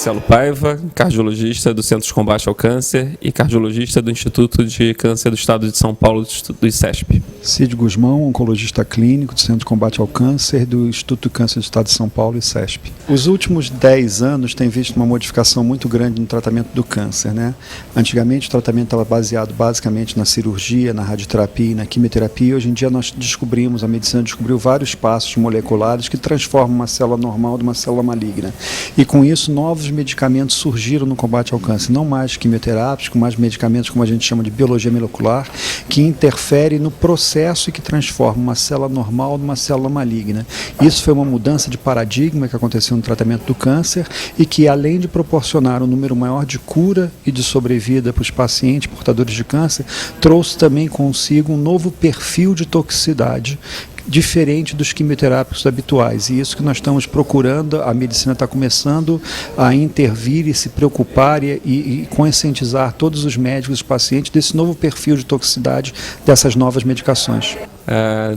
Marcelo Paiva, cardiologista do Centro de Combate ao Câncer e cardiologista do Instituto de Câncer do Estado de São Paulo, do ICESP. Cid Guzmão, oncologista clínico do Centro de Combate ao Câncer do Instituto de Câncer do Estado de São Paulo, ICESP. Os últimos 10 anos têm visto uma modificação muito grande no tratamento do câncer, né? Antigamente o tratamento estava baseado basicamente na cirurgia, na radioterapia e na quimioterapia. Hoje em dia a medicina descobriu vários passos moleculares que transformam uma célula normal de uma célula maligna. E com isso, novos medicamentos surgiram no combate ao câncer, não mais quimioterápicos, mais medicamentos como a gente chama de biologia molecular, que interferem no processo e que transforma uma célula normal numa célula maligna. Isso foi uma mudança de paradigma que aconteceu no tratamento do câncer e que, além de proporcionar um número maior de cura e de sobrevida para os pacientes portadores de câncer, trouxe também consigo um novo perfil de toxicidade diferente dos quimioterápicos habituais. E isso que nós estamos procurando, a medicina está começando a intervir e se preocupar e conscientizar todos os médicos e os pacientes desse novo perfil de toxicidade dessas novas medicações.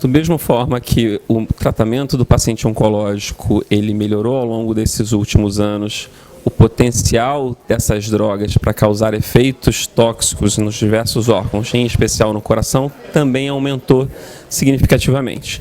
Da mesma forma que o tratamento do paciente oncológico ele melhorou ao longo desses últimos anos, o potencial dessas drogas para causar efeitos tóxicos nos diversos órgãos, em especial no coração, também aumentou significativamente.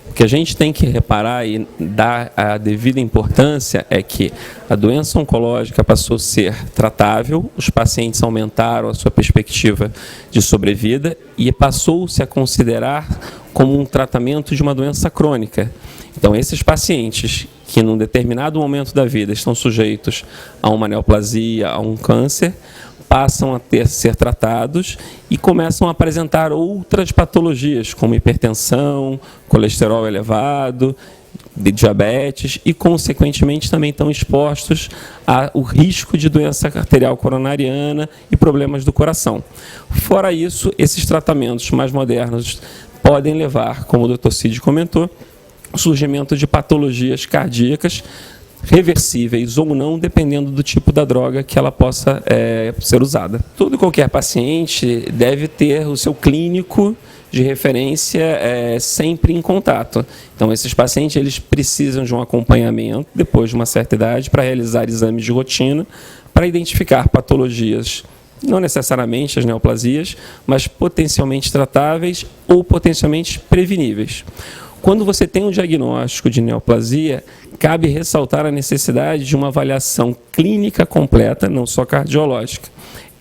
O que a gente tem que reparar e dar a devida importância é que a doença oncológica passou a ser tratável, os pacientes aumentaram a sua perspectiva de sobrevida e passou-se a considerar como um tratamento de uma doença crônica. Então, esses pacientes que num determinado momento da vida estão sujeitos a uma neoplasia, a um câncer, passam a ser tratados e começam a apresentar outras patologias, como hipertensão, colesterol elevado, diabetes e, consequentemente, também estão expostos ao risco de doença arterial coronariana e problemas do coração. Fora isso, esses tratamentos mais modernos podem levar, como o Dr. Cid comentou, o surgimento de patologias cardíacas reversíveis ou não, dependendo do tipo da droga que ela possa ser usada. Todo e qualquer paciente deve ter o seu clínico de referência sempre em contato. Então, esses pacientes eles precisam de um acompanhamento depois de uma certa idade para realizar exames de rotina para identificar patologias, não necessariamente as neoplasias, mas potencialmente tratáveis ou potencialmente preveníveis. Quando você tem um diagnóstico de neoplasia, cabe ressaltar a necessidade de uma avaliação clínica completa, não só cardiológica.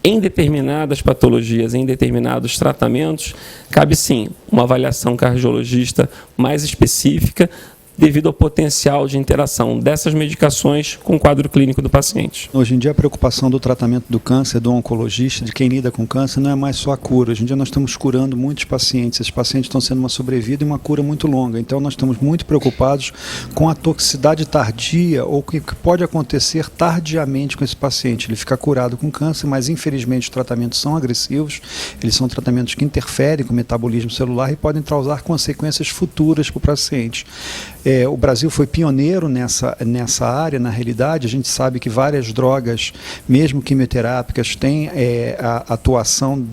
Em determinadas patologias, em determinados tratamentos, cabe sim uma avaliação cardiologista mais específica, devido ao potencial de interação dessas medicações com o quadro clínico do paciente. Hoje em dia a preocupação do tratamento do câncer, do oncologista, de quem lida com câncer, não é mais só a cura. Hoje em dia nós estamos curando muitos pacientes. Esses pacientes estão sendo uma sobrevida e uma cura muito longa. Então nós estamos muito preocupados com a toxicidade tardia ou o que pode acontecer tardiamente com esse paciente. Ele fica curado com câncer, mas infelizmente os tratamentos são agressivos, eles são tratamentos que interferem com o metabolismo celular e podem causar consequências futuras para o paciente. O Brasil foi pioneiro nessa área, na realidade. A gente sabe que várias drogas, mesmo quimioterápicas, têm a atuação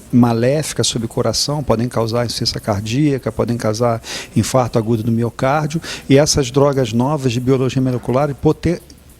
maléfica sobre o coração, podem causar insuficiência cardíaca, podem causar infarto agudo do miocárdio, e essas drogas novas de biologia molecular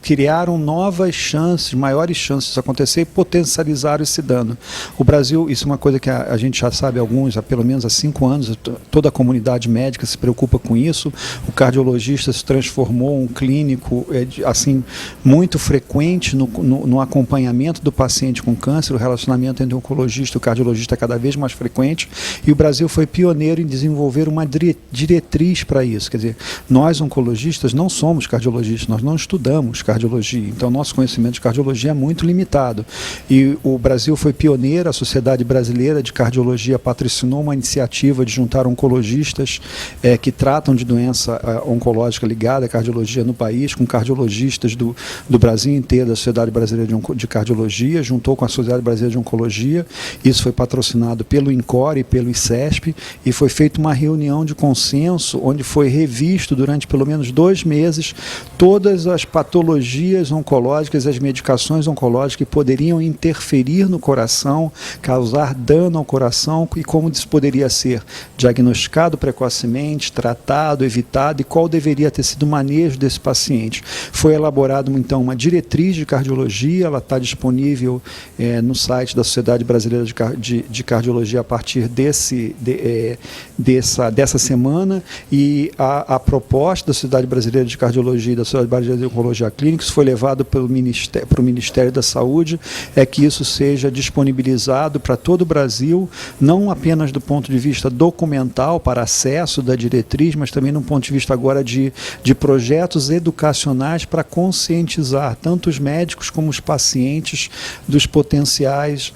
criaram novas chances, maiores chances de acontecer e potencializaram esse dano. O Brasil, isso é uma coisa que a gente já sabe há pelo menos há 5 anos, toda a comunidade médica se preocupa com isso. O cardiologista se transformou um clínico assim, muito frequente no acompanhamento do paciente com câncer. O relacionamento entre o oncologista e o cardiologista é cada vez mais frequente, e o Brasil foi pioneiro em desenvolver uma diretriz para isso. Quer dizer, nós oncologistas não somos cardiologistas, nós não estudamos cardiologia, então nosso conhecimento de cardiologia é muito limitado. E o Brasil foi pioneiro, a Sociedade Brasileira de Cardiologia patrocinou uma iniciativa de juntar oncologistas que tratam de doença oncológica ligada à cardiologia no país, com cardiologistas do Brasil inteiro, da Sociedade Brasileira de Cardiologia, juntou com a Sociedade Brasileira de Oncologia. Isso foi patrocinado pelo INCOR e pelo ICESP, e foi feita uma reunião de consenso, onde foi revisto durante pelo menos 2 meses todas as patologias patologias oncológicas, as medicações oncológicas que poderiam interferir no coração, causar dano ao coração, e como isso poderia ser diagnosticado precocemente, tratado, evitado, e qual deveria ter sido o manejo desse paciente. Foi elaborado então uma diretriz de cardiologia, ela está disponível no site da Sociedade Brasileira de Cardiologia a partir dessa semana, e a proposta da Sociedade Brasileira de Cardiologia e da Sociedade Brasileira de Oncologia Clínica, isso foi levado para o Ministério da Saúde, é que isso seja disponibilizado para todo o Brasil, não apenas do ponto de vista documental para acesso da diretriz, mas também no ponto de vista agora de projetos educacionais para conscientizar tanto os médicos como os pacientes dos potenciais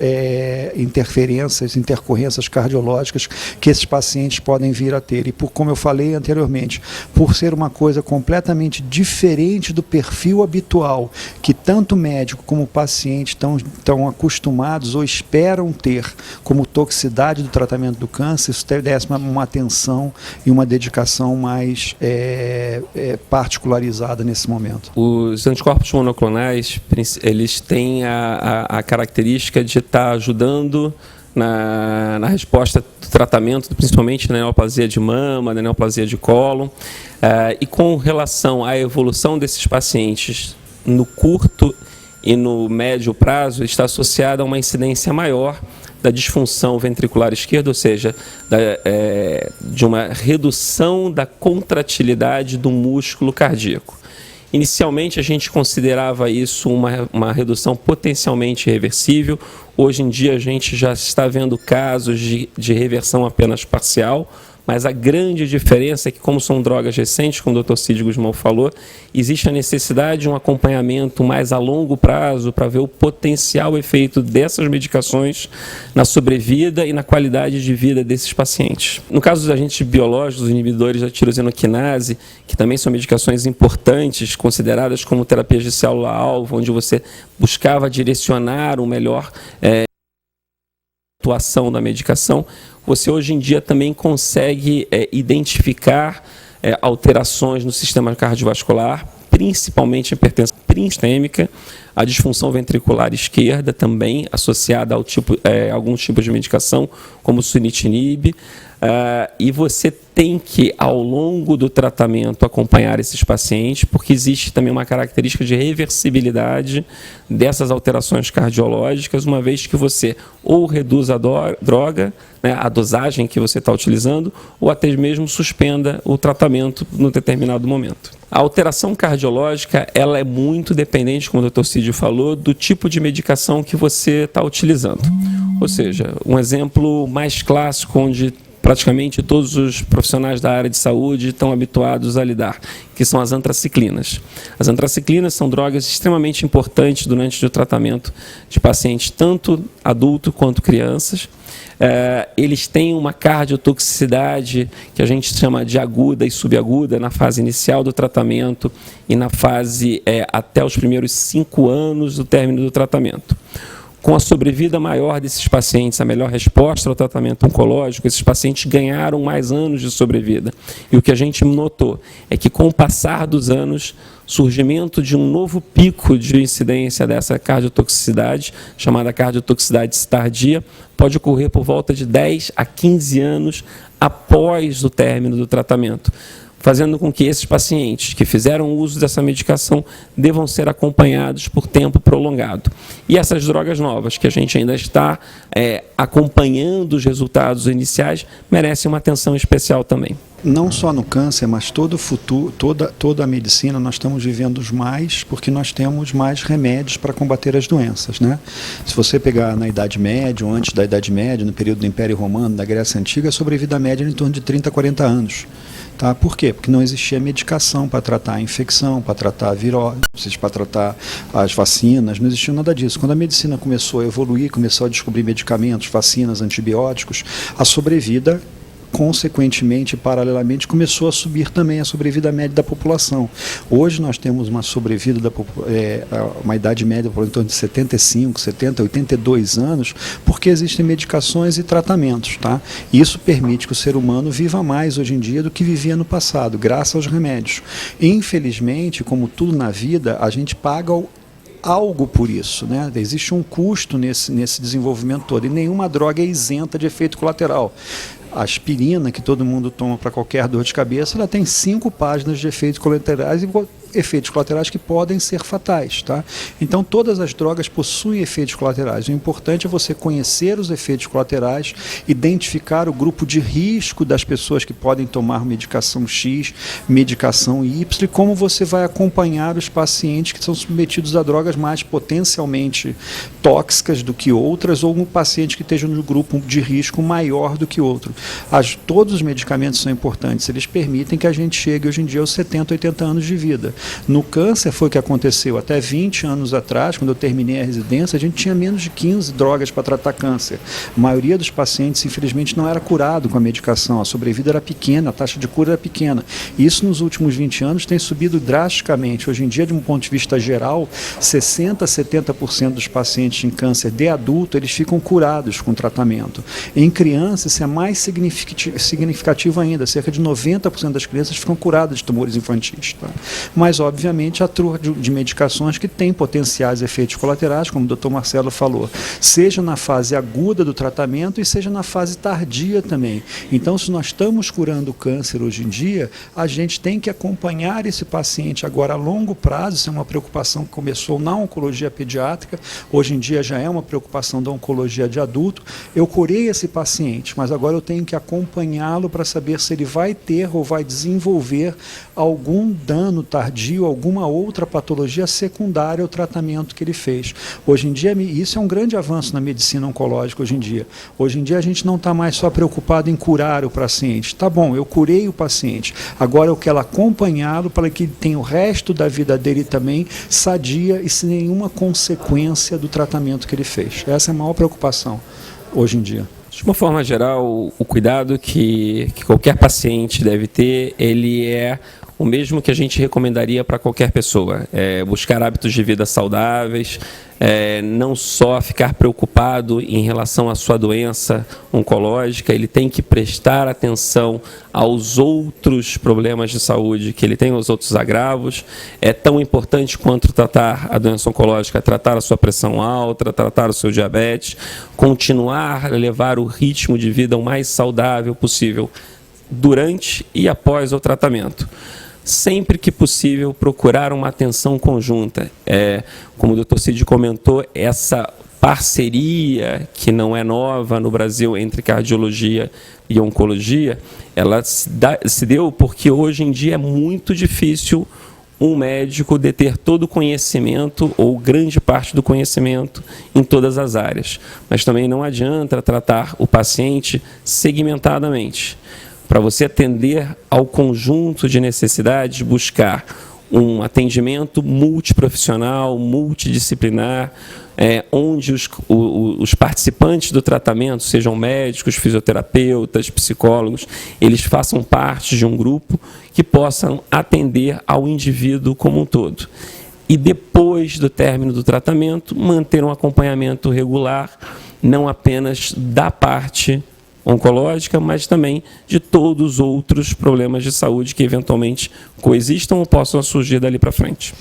intercorrências cardiológicas que esses pacientes podem vir a ter. E como eu falei anteriormente, por ser uma coisa completamente diferente do perfil habitual que tanto médico como paciente estão acostumados ou esperam ter como toxicidade do tratamento do câncer, isso merece uma atenção e uma dedicação mais particularizada nesse momento. Os anticorpos monoclonais, eles têm a característica de estar ajudando na resposta do tratamento, principalmente na neoplasia de mama, na neoplasia de cólon, e com relação à evolução desses pacientes no curto e no médio prazo, está associada a uma incidência maior da disfunção ventricular esquerda, ou seja, de uma redução da contratilidade do músculo cardíaco. Inicialmente, a gente considerava isso uma redução potencialmente reversível. Hoje em dia, a gente já está vendo casos de reversão apenas parcial, mas a grande diferença é que, como são drogas recentes, como o Dr. Cid Guzmão falou, existe a necessidade de um acompanhamento mais a longo prazo para ver o potencial efeito dessas medicações na sobrevida e na qualidade de vida desses pacientes. No caso dos agentes biológicos, os inibidores da tirosinoquinase, que também são medicações importantes, consideradas como terapias de célula-alvo, onde você buscava direcionar o melhor atuação da medicação, você hoje em dia também consegue identificar alterações no sistema cardiovascular, principalmente a hipertensão sistêmica, a disfunção ventricular esquerda também associada ao alguns tipos de medicação, como o sunitinib, e você tem que, ao longo do tratamento, acompanhar esses pacientes, porque existe também uma característica de reversibilidade dessas alterações cardiológicas, uma vez que você ou reduz a droga, né, a dosagem que você está utilizando, ou até mesmo suspenda o tratamento num determinado momento. A alteração cardiológica, ela é muito dependente, como o Dr. Cid falou, do tipo de medicação que você está utilizando. Ou seja, um exemplo mais clássico, onde praticamente todos os profissionais da área de saúde estão habituados a lidar, que são as antraciclinas. As antraciclinas são drogas extremamente importantes durante o tratamento de pacientes, tanto adultos quanto crianças. Eles têm uma cardiotoxicidade que a gente chama de aguda e subaguda na fase inicial do tratamento e na fase até os primeiros 5 anos do término do tratamento. Com a sobrevida maior desses pacientes, a melhor resposta ao tratamento oncológico, esses pacientes ganharam mais anos de sobrevida. E o que a gente notou é que, com o passar dos anos, surgimento de um novo pico de incidência dessa cardiotoxicidade, chamada cardiotoxicidade tardia, pode ocorrer por volta de 10 a 15 anos após o término do tratamento, fazendo com que esses pacientes que fizeram uso dessa medicação devam ser acompanhados por tempo prolongado. E essas drogas novas, que a gente ainda está acompanhando os resultados iniciais, merecem uma atenção especial também. Não só no câncer, mas todo o futuro, toda a medicina, nós estamos vivendo mais porque nós temos mais remédios para combater as doenças, né? Se você pegar na Idade Média, ou antes da Idade Média, no período do Império Romano, da Grécia Antiga, a sobrevida média era em torno de 30 a 40 anos. Tá? Por quê? Porque não existia medicação para tratar a infecção, para tratar a virose, para tratar as vacinas, não existia nada disso. Quando a medicina começou a evoluir, começou a descobrir medicamentos, vacinas, antibióticos, a sobrevida consequentemente, paralelamente, começou a subir também a sobrevida média da população. Hoje nós temos uma sobrevida, uma idade média por em torno de 75, 70, 82 anos, porque existem medicações e tratamentos. Tá? Isso permite que o ser humano viva mais hoje em dia do que vivia no passado, graças aos remédios. Infelizmente, como tudo na vida, a gente paga algo por isso, né? Existe um custo nesse desenvolvimento todo, e nenhuma droga é isenta de efeito colateral. A aspirina, que todo mundo toma para qualquer dor de cabeça, ela tem 5 páginas de efeitos colaterais, e efeitos colaterais que podem ser fatais. Tá? Então, todas as drogas possuem efeitos colaterais. O importante é você conhecer os efeitos colaterais, identificar o grupo de risco das pessoas que podem tomar medicação X, medicação Y, e como você vai acompanhar os pacientes que são submetidos a drogas mais potencialmente tóxicas do que outras, ou um paciente que esteja no grupo de risco maior do que outro. Todos os medicamentos são importantes, eles permitem que a gente chegue hoje em dia aos 70, 80 anos de vida. No câncer foi o que aconteceu. Até 20 anos atrás, quando eu terminei a residência, a gente tinha menos de 15 drogas para tratar câncer. A maioria dos pacientes, infelizmente, não era curado com a medicação. A sobrevida era pequena, a taxa de cura era pequena. Isso nos últimos 20 anos tem subido drasticamente. Hoje em dia, de um ponto de vista geral, 60% a 70% dos pacientes em câncer de adulto, eles ficam curados com tratamento. Em crianças, isso é mais significativo ainda. Cerca de 90% das crianças ficam curadas de tumores infantis. Tá? Mas, obviamente, a turma de medicações que têm potenciais efeitos colaterais, como o Dr. Marcelo falou, seja na fase aguda do tratamento e seja na fase tardia também. Então, se nós estamos curando o câncer hoje em dia, a gente tem que acompanhar esse paciente agora a longo prazo. Isso é uma preocupação que começou na oncologia pediátrica, hoje em dia já é uma preocupação da oncologia de adulto. Eu curei esse paciente, mas agora eu tenho que acompanhá-lo para saber se ele vai ter ou vai desenvolver algum dano tardio, alguma outra patologia secundária ao tratamento que ele fez. Hoje em dia, isso é um grande avanço na medicina oncológica hoje em dia. Hoje em dia a gente não está mais só preocupado em curar o paciente. Tá bom, eu curei o paciente, agora eu quero acompanhá-lo para que ele tenha o resto da vida dele também sadia e sem nenhuma consequência do tratamento que ele fez. Essa é a maior preocupação hoje em dia. De uma forma geral, o cuidado que qualquer paciente deve ter, ele é o mesmo que a gente recomendaria para qualquer pessoa. Buscar hábitos de vida saudáveis, não só ficar preocupado em relação à sua doença oncológica, ele tem que prestar atenção aos outros problemas de saúde que ele tem, aos outros agravos. É tão importante quanto tratar a doença oncológica, tratar a sua pressão alta, tratar o seu diabetes, continuar a levar o ritmo de vida o mais saudável possível durante e após o tratamento. Sempre que possível, procurar uma atenção conjunta. Como o Dr. Cid comentou, essa parceria, que não é nova no Brasil, entre cardiologia e oncologia, ela se deu porque hoje em dia é muito difícil um médico deter todo o conhecimento ou grande parte do conhecimento em todas as áreas. Mas também não adianta tratar o paciente segmentadamente. Para você atender ao conjunto de necessidades, buscar um atendimento multiprofissional, multidisciplinar, onde os participantes do tratamento, sejam médicos, fisioterapeutas, psicólogos, eles façam parte de um grupo que possam atender ao indivíduo como um todo. E depois do término do tratamento, manter um acompanhamento regular, não apenas da parte oncológica, mas também de todos os outros problemas de saúde que eventualmente coexistam ou possam surgir dali para frente.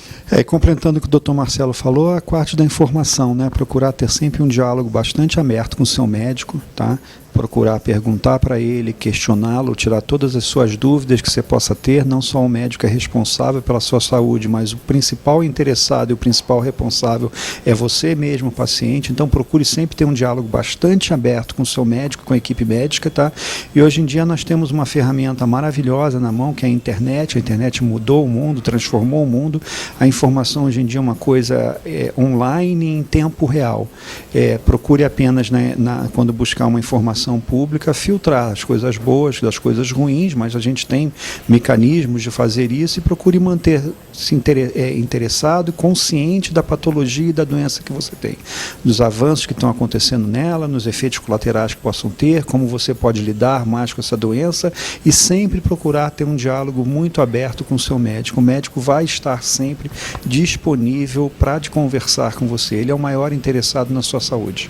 Complementando o que o Dr. Marcelo falou, a parte da informação, né? Procurar ter sempre um diálogo bastante aberto com o seu médico, tá? Procurar perguntar para ele, questioná-lo, tirar todas as suas dúvidas que você possa ter. Não só o médico é responsável pela sua saúde, mas o principal interessado e o principal responsável é você mesmo, o paciente. Então procure sempre ter um diálogo bastante aberto com o seu médico, com a equipe médica, tá? E hoje em dia nós temos uma ferramenta maravilhosa na mão, que é a internet. A internet mudou o mundo, transformou o mundo. A informação hoje em dia é uma coisa online em tempo real. Procure apenas, né, quando buscar uma informação pública, filtrar as coisas boas das coisas ruins, mas a gente tem mecanismos de fazer isso, e procure manter-se interessado e consciente da patologia e da doença que você tem, dos avanços que estão acontecendo nela, nos efeitos colaterais que possam ter, como como você pode lidar mais com essa doença e sempre procurar ter um diálogo muito aberto com o seu médico. O médico vai estar sempre disponível para conversar com você. Ele é o maior interessado na sua saúde.